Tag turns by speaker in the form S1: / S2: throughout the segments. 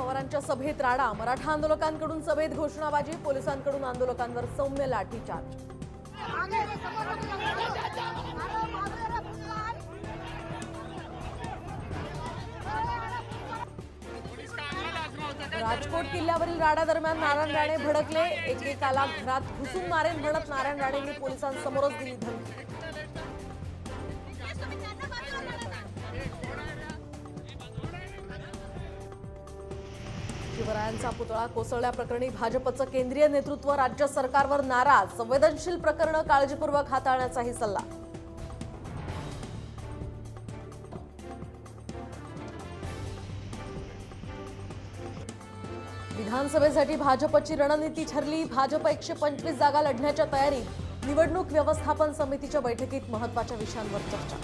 S1: पवारांच्या सभेत राडा, मराठा आंदोलकांकडून सभेत घोषणाबाजी, पोलिसांकडून आंदोलकांवर सौम्य लाठीचार्ज। राजकोट किल्ल्यावरील राडा दरम्यान नारायण राणे भडकले, एकेकाला घरात घुसून मारेन म्हणत नारायण राणेंनी पोलिसांसमोरच दिली धमकी। शिवरायांचा पुतळा कोसळल्याप्रकरणी भाजपचं केंद्रीय नेतृत्व राज्य सरकारवर नाराज, संवेदनशील प्रकरण काळजीपूर्वक हाताळण्याचाही सल्ला। विधानसभेसाठी भाजपची रणनीती ठरली, भाजप 125 जागा लढण्याच्या तयारीत, निवडणूक व्यवस्थापन समितीच्या बैठकीत महत्त्वाच्या विषयांवर चर्चा।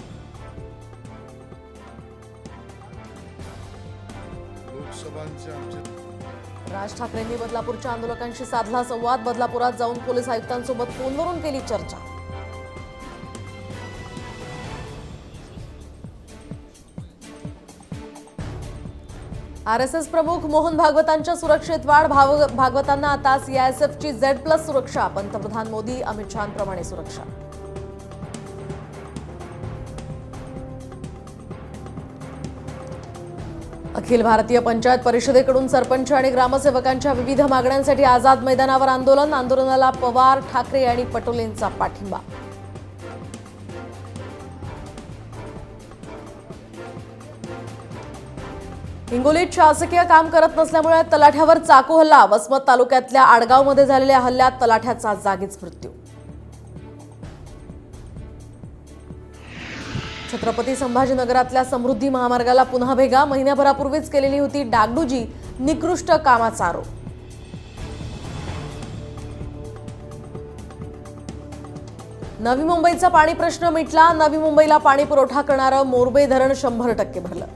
S1: राज ठाकरेंनी बदलापूरच्या आंदोलकांशी साधला संवाद, बदलापुरात जाऊन पोलीस आयुक्तांसोबत फोनवरून केली चर्चा। आरएसएस प्रमुख मोहन भागवतांच्या सुरक्षेत वाढ, भागवतांना आता सीआयएसएफची Z+ सुरक्षा, पंतप्रधान मोदी अमित शहांप्रमाणे सुरक्षा। अखिल भारतीय पंचायत परिषदेकडून सरपंच आणि ग्रामसेवकांच्या विविध मागण्यांसाठी आझाद मैदानावर आंदोलन, आंदोलनाला पवार, ठाकरे आणि पटोलेंचा पाठिंबा। हिंगोलीत शासकीय काम करत नसल्यामुळे तलाठ्यावर चाकू हल्ला, वसमत तालुक्यातल्या आडगावमध्ये झालेल्या हल्ल्यात तलाठ्याचा जागीच मृत्यू। छत्रपती संभाजीनगरातल्या समृद्धी महामार्गाला पुन्हा भेगा, महिन्याभरापूर्वीच केलेली होती डागडुजी, निकृष्ट कामाचा आरोप। नवी मुंबईचा पाणी प्रश्न मिटला, नवी मुंबईला पाणी पुरवठा करणारं मोरबे धरण 100% भरलं।